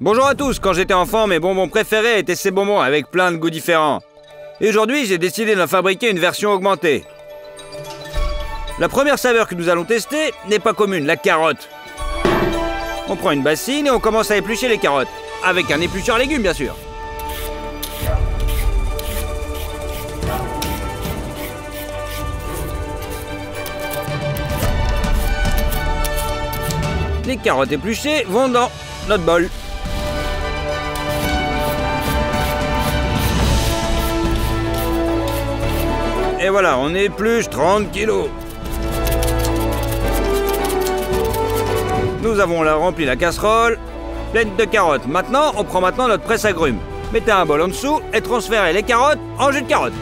Bonjour à tous, quand j'étais enfant, mes bonbons préférés étaient ces bonbons avec plein de goûts différents. Et aujourd'hui, j'ai décidé d'en fabriquer une version augmentée. La première saveur que nous allons tester n'est pas commune, la carotte. On prend une bassine et on commence à éplucher les carottes. Avec un éplucheur à légumes, bien sûr. Les carottes épluchées vont dans notre bol. Et voilà, on épluche 30 kilos. Nous avons rempli la casserole, pleine de carottes. Maintenant, on prend notre presse-agrumes. Mettez un bol en dessous et transférez les carottes en jus de carotte.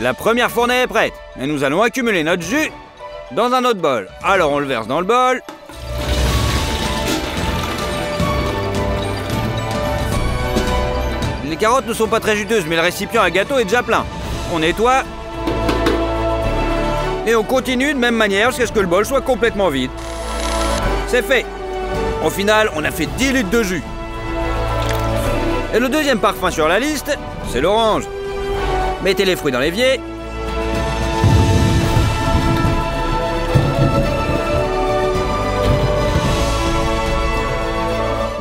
La première fournée est prête et nous allons accumuler notre jus dans un autre bol. Alors on le verse dans le bol. Les carottes ne sont pas très juteuses, mais le récipient à gâteau est déjà plein. On nettoie. Et on continue de même manière jusqu'à ce que le bol soit complètement vide. C'est fait. Au final, on a fait 10 litres de jus. Et le deuxième parfum sur la liste, c'est l'orange. Mettez les fruits dans l'évier.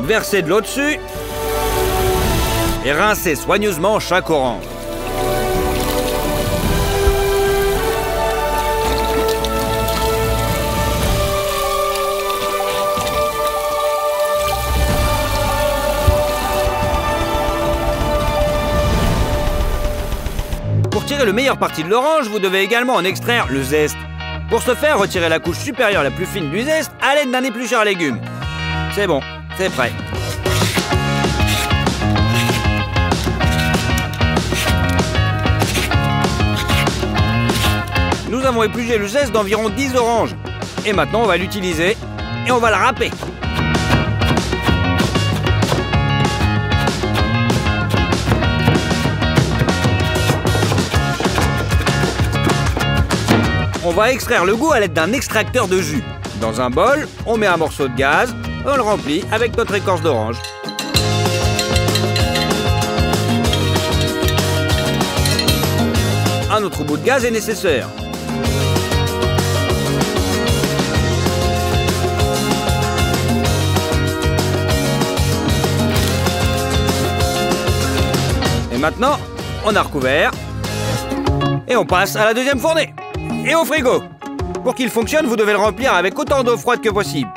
Versez de l'eau dessus. Et rincez soigneusement chaque orange. Pour tirer le meilleur parti de l'orange, vous devez également en extraire le zeste. Pour ce faire, retirez la couche supérieure la plus fine du zeste à l'aide d'un éplucheur à légumes. C'est bon, c'est prêt. Nous avons épluché le zeste d'environ 10 oranges. Et maintenant, on va l'utiliser et on va le râper. On va extraire le goût à l'aide d'un extracteur de jus. Dans un bol, on met un morceau de gaz, on le remplit avec notre écorce d'orange. Un autre bout de gaz est nécessaire. Et maintenant, on a recouvert et on passe à la deuxième fournée. Et au frigo. Pour qu'il fonctionne, vous devez le remplir avec autant d'eau froide que possible.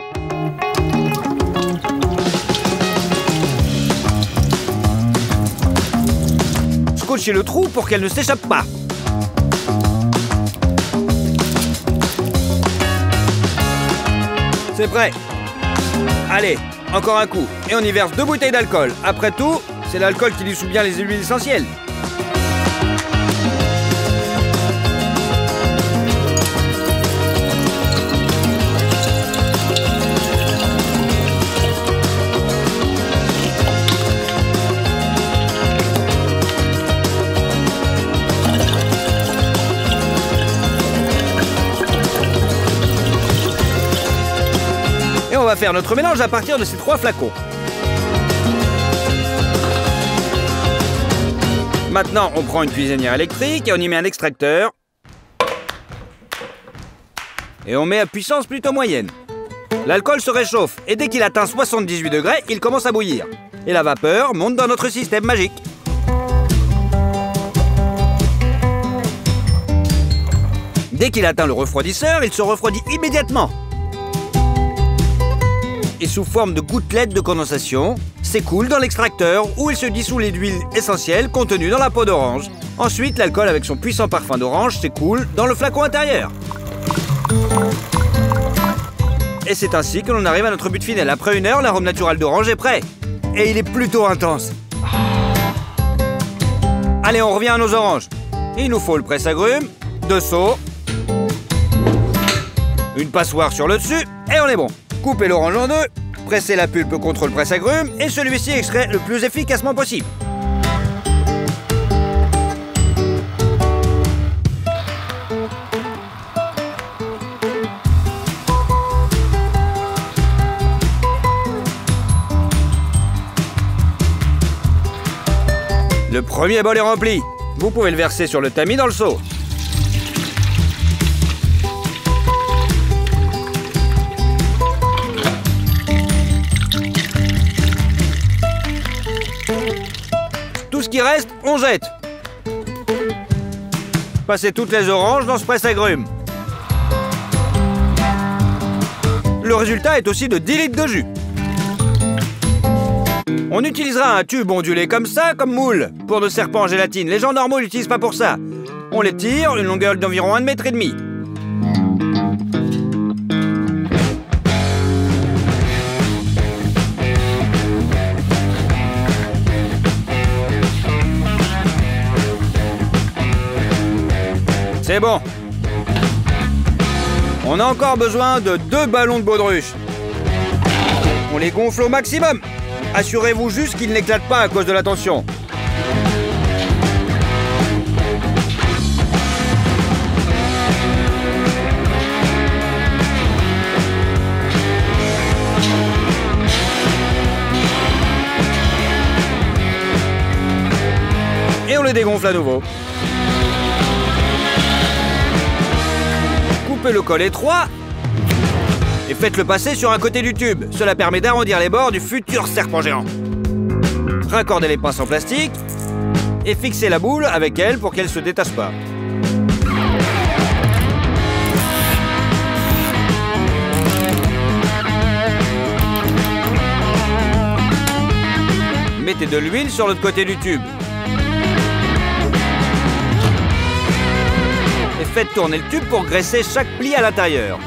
Scotchez le trou pour qu'elle ne s'échappe pas. C'est prêt. Allez, encore un coup. Et on y verse 2 bouteilles d'alcool. Après tout, c'est l'alcool qui dissout bien les huiles essentielles. On va faire notre mélange à partir de ces 3 flacons. Maintenant, on prend une cuisinière électrique et on y met un extracteur. Et on met à puissance plutôt moyenne. L'alcool se réchauffe et dès qu'il atteint 78 degrés, il commence à bouillir. Et la vapeur monte dans notre système magique. Dès qu'il atteint le refroidisseur, il se refroidit immédiatement. Et sous forme de gouttelettes de condensation, s'écoule dans l'extracteur où il se dissout les huiles essentielles contenues dans la peau d'orange. Ensuite, l'alcool avec son puissant parfum d'orange s'écoule dans le flacon intérieur. Et c'est ainsi que l'on arrive à notre but final. Après 1 heure, l'arôme naturel d'orange est prêt. Et il est plutôt intense. Allez, on revient à nos oranges. Il nous faut le presse-agrumes, 2 seaux, Une passoire sur le dessus et on est bon. Coupez l'orange en deux, pressez la pulpe contre le presse-agrumes et celui-ci extrait le plus efficacement possible. Le premier bol est rempli. Vous pouvez le verser sur le tamis dans le seau. Tout ce qui reste, on jette. Passez toutes les oranges dans ce presse-agrumes. Le résultat est aussi de 10 litres de jus. On utilisera un tube ondulé comme ça, comme moule, pour nos serpents en gélatine. Les gens normaux l'utilisent pas pour ça. On les tire, une longueur d'environ 1,5 m. C'est bon. On a encore besoin de 2 ballons de baudruche. On les gonfle au maximum. Assurez-vous juste qu'ils n'éclatent pas à cause de la tension. Et on les dégonfle à nouveau. Coupez le col étroit et faites-le passer sur un côté du tube. Cela permet d'arrondir les bords du futur serpent géant. Raccordez les pinces en plastique et fixez la boule avec elle pour qu'elle ne se détache pas. Mettez de l'huile sur l'autre côté du tube. Et faites tourner le tube pour graisser chaque pli à l'intérieur.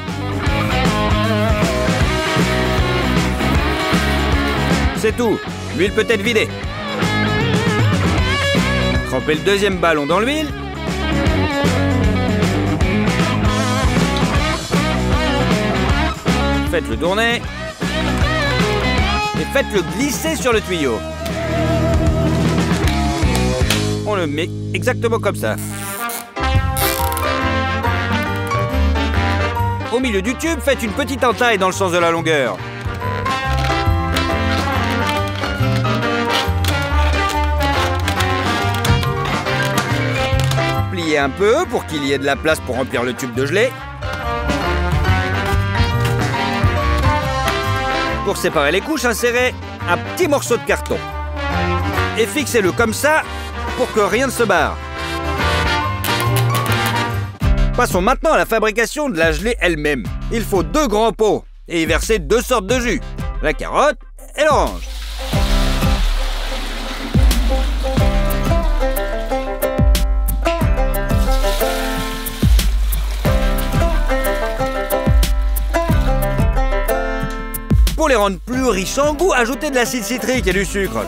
C'est tout, l'huile peut être vidée. Trempez le deuxième ballon dans l'huile. Faites-le tourner. Et faites-le glisser sur le tuyau. On le met exactement comme ça. Au milieu du tube, faites une petite entaille dans le sens de la longueur. Pliez un peu pour qu'il y ait de la place pour remplir le tube de gelée. Pour séparer les couches, insérez un petit morceau de carton. Et fixez-le comme ça pour que rien ne se barre. Passons maintenant à la fabrication de la gelée elle-même. Il faut 2 grands pots et y verser 2 sortes de jus, la carotte et l'orange. Pour les rendre plus riches en goût, ajoutez de l'acide citrique et du sucre.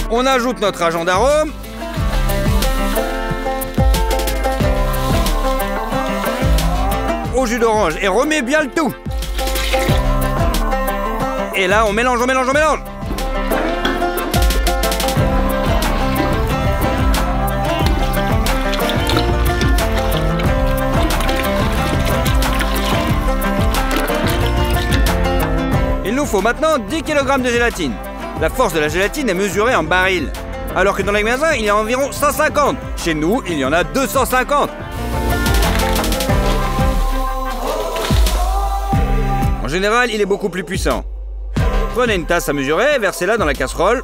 On ajoute notre agent d'arôme. Au jus d'orange et remet bien le tout. Et là, on mélange, on mélange, on mélange. Il nous faut maintenant 10 kg de gélatine. La force de la gélatine est mesurée en barils, alors que dans les magasins, il y a environ 150. Chez nous, il y en a 250. En général, il est beaucoup plus puissant. Prenez une tasse à mesurer, versez-la dans la casserole.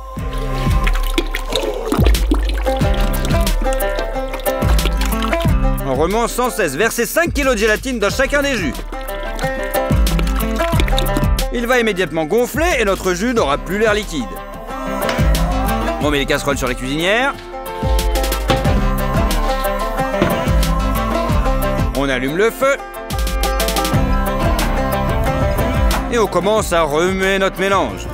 En remuant sans cesse, versez 5 kg de gélatine dans chacun des jus. Il va immédiatement gonfler et notre jus n'aura plus l'air liquide. On met les casseroles sur les cuisinières. On allume le feu. Et on commence à remuer notre mélange.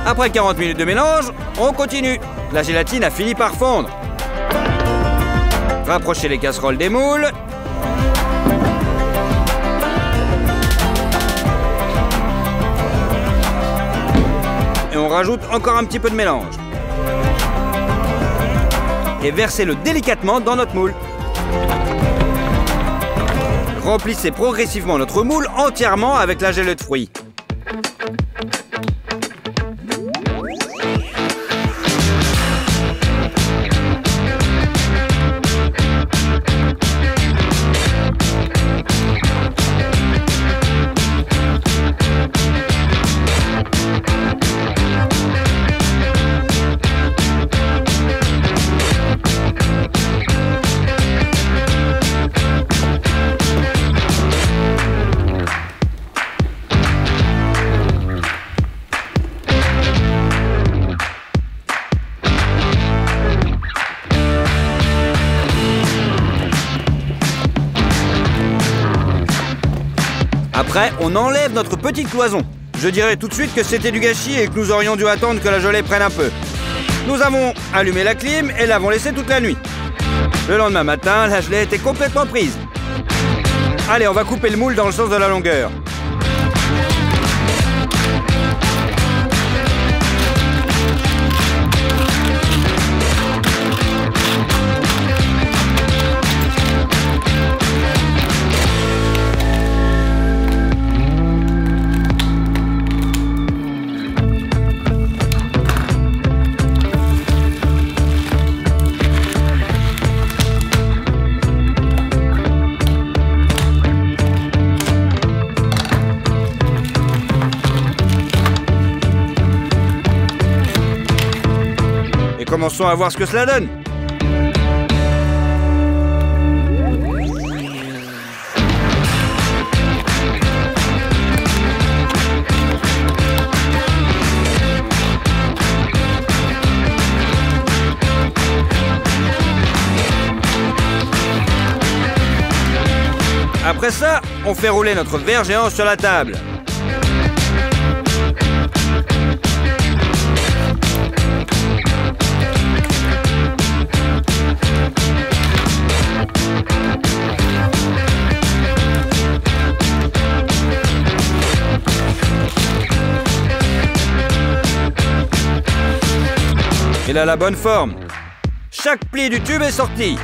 Après 40 minutes de mélange, on continue. La gélatine a fini par fondre. Rapprochez les casseroles des moules. Et on rajoute encore un petit peu de mélange. Et versez-le délicatement dans notre moule. Remplissez progressivement notre moule entièrement avec la gelée de fruits. Après, on enlève notre petite cloison. Je dirais tout de suite que c'était du gâchis et que nous aurions dû attendre que la gelée prenne un peu. Nous avons allumé la clim et l'avons laissée toute la nuit. Le lendemain matin, la gelée était complètement prise. Allez, on va couper le moule dans le sens de la longueur. Commençons à voir ce que cela donne. Après ça, on fait rouler notre verre géant sur la table. Il a la bonne forme. Chaque pli du tube est sorti.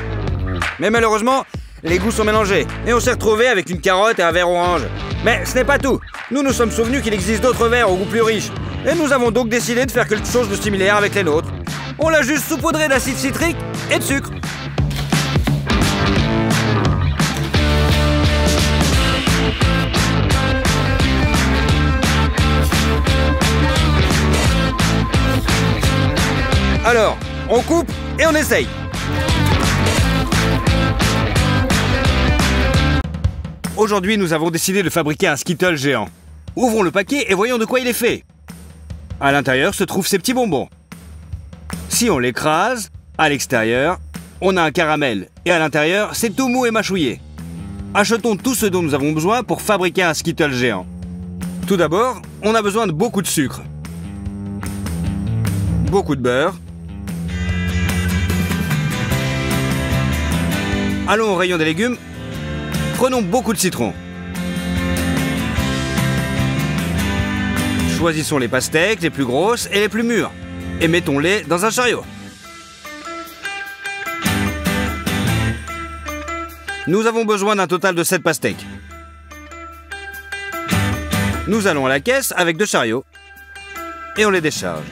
Mais malheureusement, les goûts sont mélangés. Et on s'est retrouvé avec une carotte et un verre orange. Mais ce n'est pas tout. Nous nous sommes souvenus qu'il existe d'autres verres au goût plus riche. Et nous avons donc décidé de faire quelque chose de similaire avec les nôtres. On l'a juste saupoudré d'acide citrique et de sucre. Alors, on coupe et on essaye. Aujourd'hui, nous avons décidé de fabriquer un Skittle géant. Ouvrons le paquet et voyons de quoi il est fait. À l'intérieur se trouvent ces petits bonbons. Si on l'écrase, à l'extérieur, on a un caramel. Et à l'intérieur, c'est tout mou et mâchouillé. Achetons tout ce dont nous avons besoin pour fabriquer un Skittle géant. Tout d'abord, on a besoin de beaucoup de sucre. Beaucoup de beurre. Allons au rayon des légumes. Prenons beaucoup de citron. Choisissons les pastèques les plus grosses et les plus mûres. Et mettons-les dans un chariot. Nous avons besoin d'un total de 7 pastèques. Nous allons à la caisse avec 2 chariots. Et on les décharge.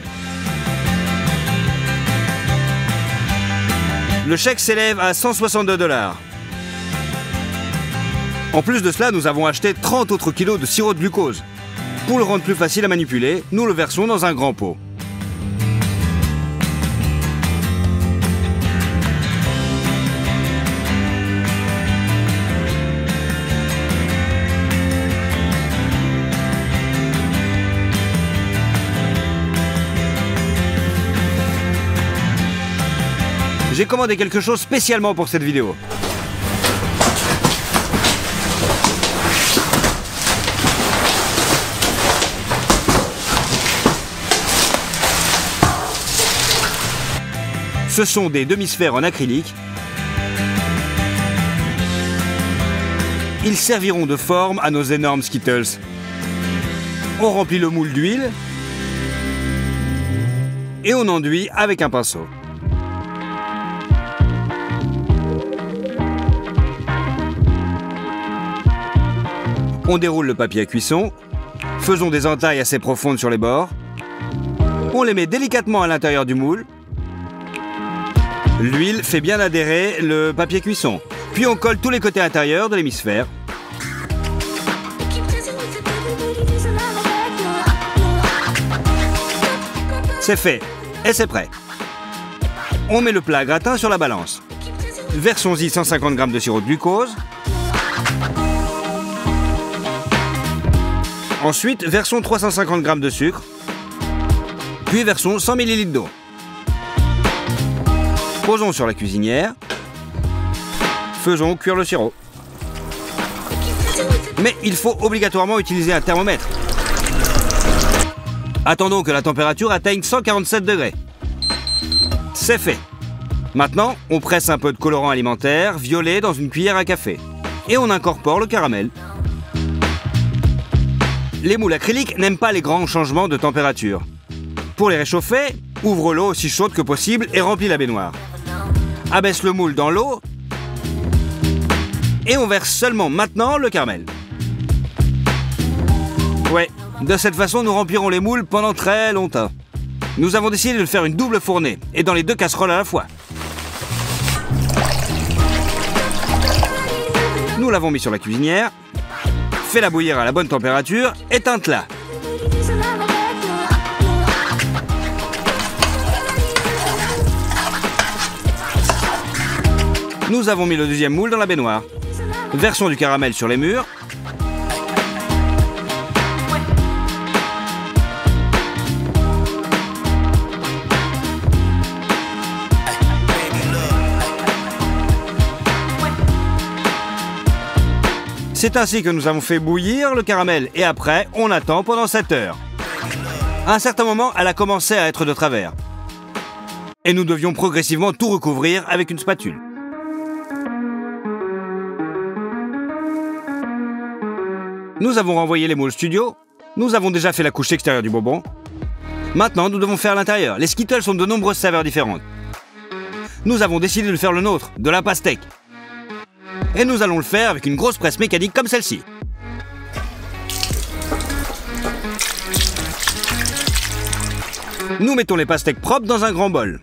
Le chèque s'élève à 162 $. En plus de cela, nous avons acheté 30 autres kilos de sirop de glucose. Pour le rendre plus facile à manipuler, nous le versons dans un grand pot. J'ai commandé quelque chose spécialement pour cette vidéo. Ce sont des demi-sphères en acrylique. Ils serviront de forme à nos énormes Skittles. On remplit le moule d'huile et on enduit avec un pinceau. On déroule le papier à cuisson. Faisons des entailles assez profondes sur les bords. On les met délicatement à l'intérieur du moule. L'huile fait bien adhérer le papier cuisson. Puis on colle tous les côtés intérieurs de l'hémisphère. C'est fait et c'est prêt. On met le plat à gratin sur la balance. Versons-y 150 g de sirop de glucose. Ensuite, versons 350 g de sucre. Puis versons 100 ml d'eau. Posons sur la cuisinière. Faisons cuire le sirop. Mais il faut obligatoirement utiliser un thermomètre. Attendons que la température atteigne 147 degrés. C'est fait. Maintenant, on presse un peu de colorant alimentaire violet dans une cuillère à café. Et on incorpore le caramel. Les moules acryliques n'aiment pas les grands changements de température. Pour les réchauffer, ouvre l'eau aussi chaude que possible et remplis la baignoire. Abaisse le moule dans l'eau et on verse seulement maintenant le caramel. Ouais, de cette façon nous remplirons les moules pendant très longtemps. Nous avons décidé de faire une double fournée et dans les deux casseroles à la fois. Nous l'avons mis sur la cuisinière. Fais-la bouillir à la bonne température, éteinte-la. Nous avons mis le deuxième moule dans la baignoire. Versons du caramel sur les murs. C'est ainsi que nous avons fait bouillir le caramel et après, on attend pendant 7 heures. À un certain moment, elle a commencé à être de travers. Et nous devions progressivement tout recouvrir avec une spatule. Nous avons renvoyé les moules studio. Nous avons déjà fait la couche extérieure du bonbon. Maintenant, nous devons faire l'intérieur. Les Skittles sont de nombreuses saveurs différentes. Nous avons décidé de faire le nôtre, de la pastèque. Et nous allons le faire avec une grosse presse mécanique comme celle-ci. Nous mettons les pastèques propres dans un grand bol.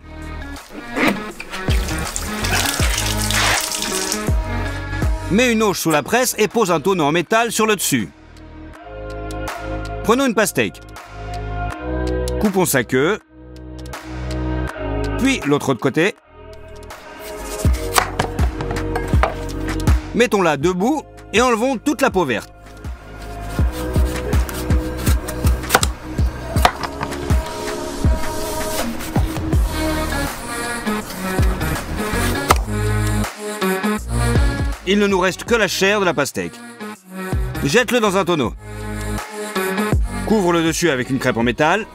Mets une auge sous la presse et pose un tonneau en métal sur le dessus. Prenons une pastèque. Coupons sa queue. Puis l'autre de côté. Mettons-la debout et enlevons toute la peau verte. Il ne nous reste que la chair de la pastèque. Jette-le dans un tonneau. Couvre le dessus avec une crêpe en métal.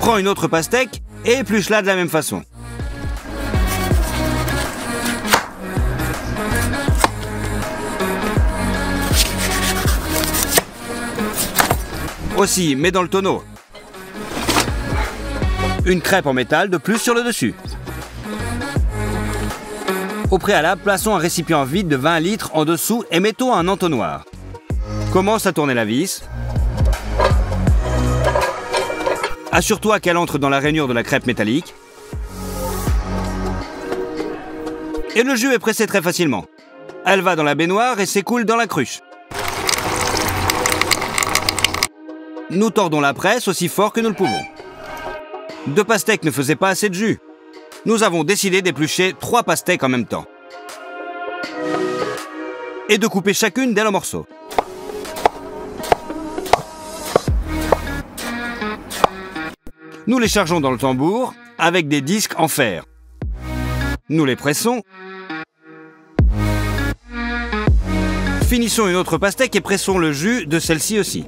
Prends une autre pastèque et épluche-la de la même façon. Aussi, mets dans le tonneau une crêpe en métal de plus sur le dessus. Au préalable, plaçons un récipient vide de 20 litres en dessous et mettons un entonnoir. Commence à tourner la vis. Assure-toi qu'elle entre dans la rainure de la crêpe métallique. Et le jus est pressé très facilement. Elle va dans la baignoire et s'écoule dans la cruche. Nous tordons la presse aussi fort que nous le pouvons. 2 pastèques ne faisaient pas assez de jus. Nous avons décidé d'éplucher 3 pastèques en même temps. Et de couper chacune d'elles en morceaux. Nous les chargeons dans le tambour avec des disques en fer. Nous les pressons. Finissons une autre pastèque et pressons le jus de celle-ci aussi.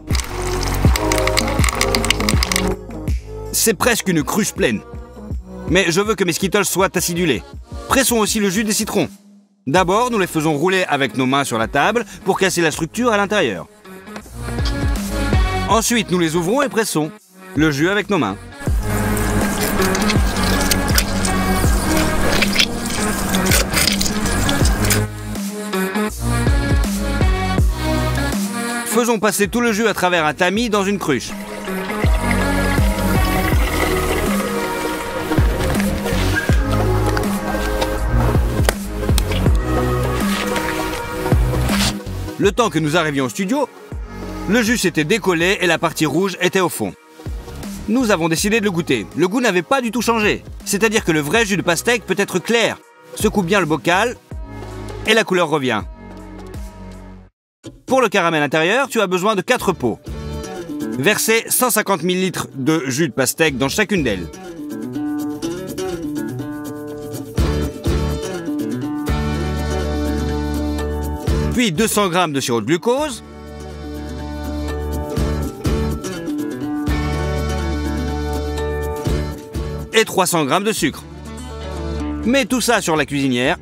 C'est presque une cruche pleine. Mais je veux que mes Skittles soient acidulés. Pressons aussi le jus des citrons. D'abord, nous les faisons rouler avec nos mains sur la table pour casser la structure à l'intérieur. Ensuite, nous les ouvrons et pressons le jus avec nos mains. Faisons passer tout le jus à travers un tamis dans une cruche. Le temps que nous arrivions au studio, le jus s'était décollé et la partie rouge était au fond. Nous avons décidé de le goûter. Le goût n'avait pas du tout changé. C'est-à-dire que le vrai jus de pastèque peut être clair. Secoue bien le bocal et la couleur revient. Pour le caramel intérieur, tu as besoin de 4 pots. Versez 150 ml de jus de pastèque dans chacune d'elles. Puis 200 g de sirop de glucose. Et 300 g de sucre. Mets tout ça sur la cuisinière.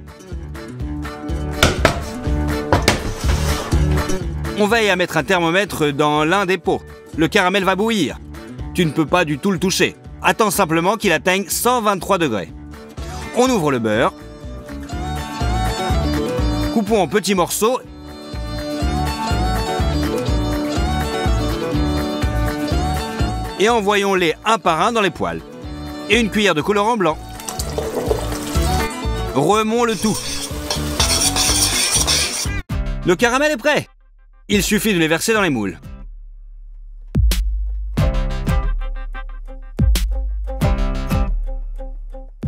On veille à mettre un thermomètre dans l'un des pots. Le caramel va bouillir. Tu ne peux pas du tout le toucher. Attends simplement qu'il atteigne 123 degrés. On ouvre le beurre. Coupons en petits morceaux. Et envoyons-les un par un dans les poêles. Et une cuillère de colorant blanc. Remons le tout. Le caramel est prêt. Il suffit de les verser dans les moules.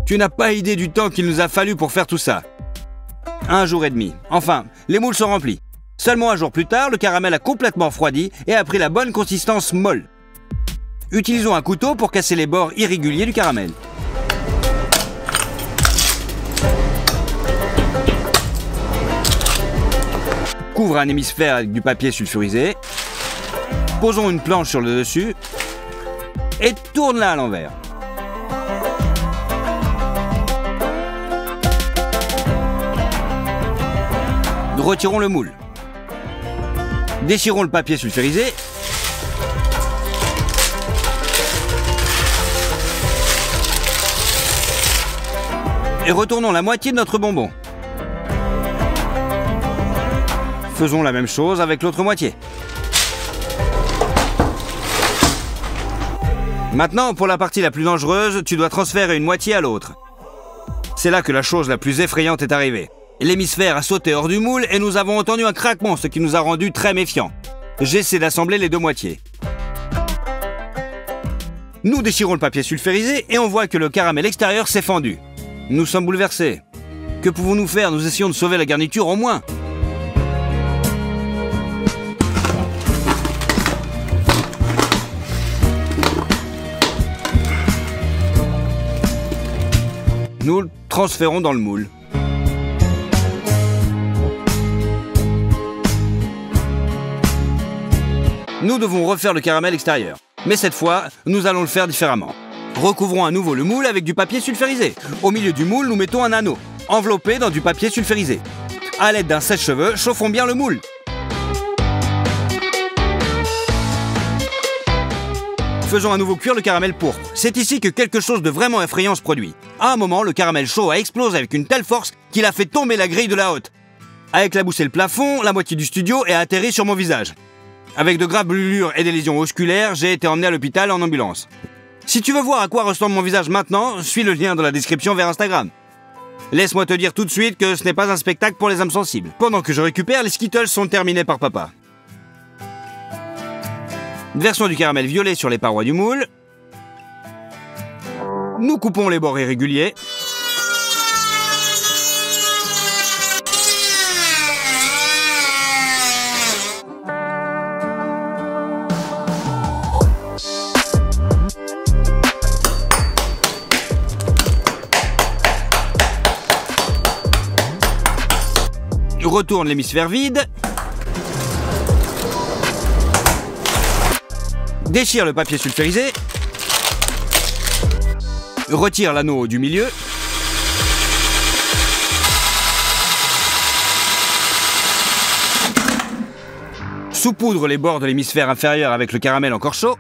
Tu n'as pas idée du temps qu'il nous a fallu pour faire tout ça. 1 jour et demi. Enfin, les moules sont remplis. Seulement un jour plus tard, le caramel a complètement refroidi et a pris la bonne consistance molle. Utilisons un couteau pour casser les bords irréguliers du caramel. Couvre un hémisphère avec du papier sulfurisé. Posons une planche sur le dessus. Et tourne-la à l'envers. Retirons le moule. Déchirons le papier sulfurisé. Et retournons la moitié de notre bonbon. Faisons la même chose avec l'autre moitié. Maintenant, pour la partie la plus dangereuse, tu dois transférer une moitié à l'autre. C'est là que la chose la plus effrayante est arrivée. L'hémisphère a sauté hors du moule et nous avons entendu un craquement, ce qui nous a rendus très méfiants. J'essaie d'assembler les deux moitiés. Nous déchirons le papier sulfurisé et on voit que le caramel extérieur s'est fendu. Nous sommes bouleversés. Que pouvons-nous faire? Nous essayons de sauver la garniture au moins. Nous le transférons dans le moule. Nous devons refaire le caramel extérieur. Mais cette fois, nous allons le faire différemment. Recouvrons à nouveau le moule avec du papier sulfurisé. Au milieu du moule, nous mettons un anneau, enveloppé dans du papier sulfurisé. À l'aide d'un sèche-cheveux, chauffons bien le moule. Faisons à nouveau cuire le caramel pourpre. C'est ici que quelque chose de vraiment effrayant se produit. À un moment, le caramel chaud a explosé avec une telle force qu'il a fait tomber la grille de la haute. A éclaboussé le plafond, la moitié du studio et a atterri sur mon visage. Avec de graves brûlures et des lésions osculaires, j'ai été emmené à l'hôpital en ambulance. Si tu veux voir à quoi ressemble mon visage maintenant, suis le lien dans la description vers Instagram. Laisse-moi te dire tout de suite que ce n'est pas un spectacle pour les âmes sensibles. Pendant que je récupère, les Skittles sont terminés par papa. Versons du caramel violet sur les parois du moule. Nous coupons les bords irréguliers. Retourne l'hémisphère vide. Déchire le papier sulfurisé. Retire l'anneau du milieu. Saupoudre les bords de l'hémisphère inférieur avec le caramel encore chaud.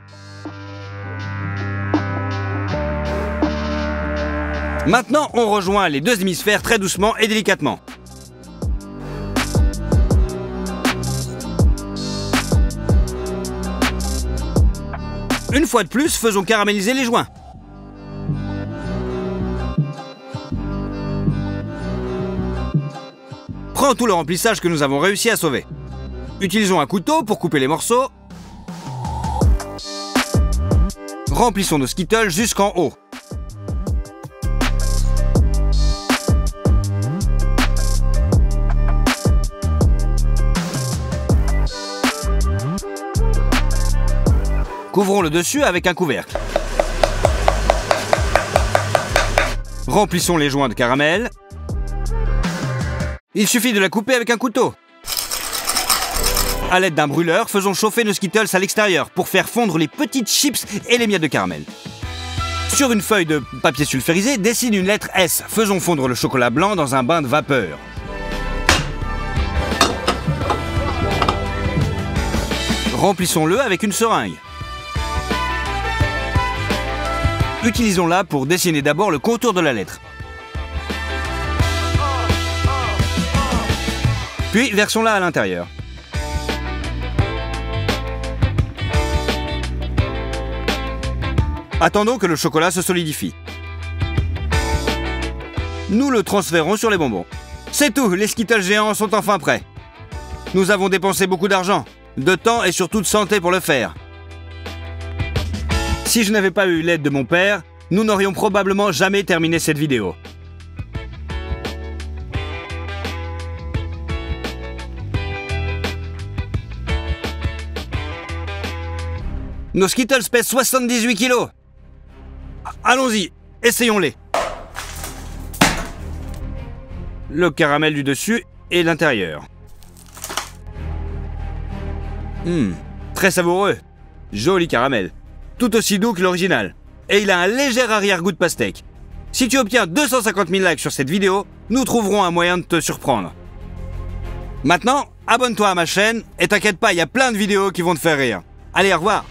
Maintenant, on rejoint les deux hémisphères très doucement et délicatement. Une fois de plus, faisons caraméliser les joints. Prends tout le remplissage que nous avons réussi à sauver. Utilisons un couteau pour couper les morceaux. Remplissons nos Skittles jusqu'en haut. Couvrons le dessus avec un couvercle. Remplissons les joints de caramel. Il suffit de la couper avec un couteau. À l'aide d'un brûleur, faisons chauffer nos Skittles à l'extérieur pour faire fondre les petites chips et les miettes de caramel. Sur une feuille de papier sulfurisé, dessine une lettre S. Faisons fondre le chocolat blanc dans un bain de vapeur. Remplissons-le avec une seringue. Utilisons-la pour dessiner d'abord le contour de la lettre. Puis versons-la à l'intérieur. Attendons que le chocolat se solidifie. Nous le transférons sur les bonbons. C'est tout, les Skittles géants sont enfin prêts. Nous avons dépensé beaucoup d'argent, de temps et surtout de santé pour le faire. Si je n'avais pas eu l'aide de mon père, nous n'aurions probablement jamais terminé cette vidéo. Nos Skittles pèsent 78 kilos. Allons-y, essayons-les. Le caramel du dessus et l'intérieur. Très savoureux. Joli caramel. Tout aussi doux que l'original. Et il a un léger arrière-goût de pastèque. Si tu obtiens 250 000 likes sur cette vidéo, nous trouverons un moyen de te surprendre. Maintenant, abonne-toi à ma chaîne et t'inquiète pas, il y a plein de vidéos qui vont te faire rire. Allez, au revoir.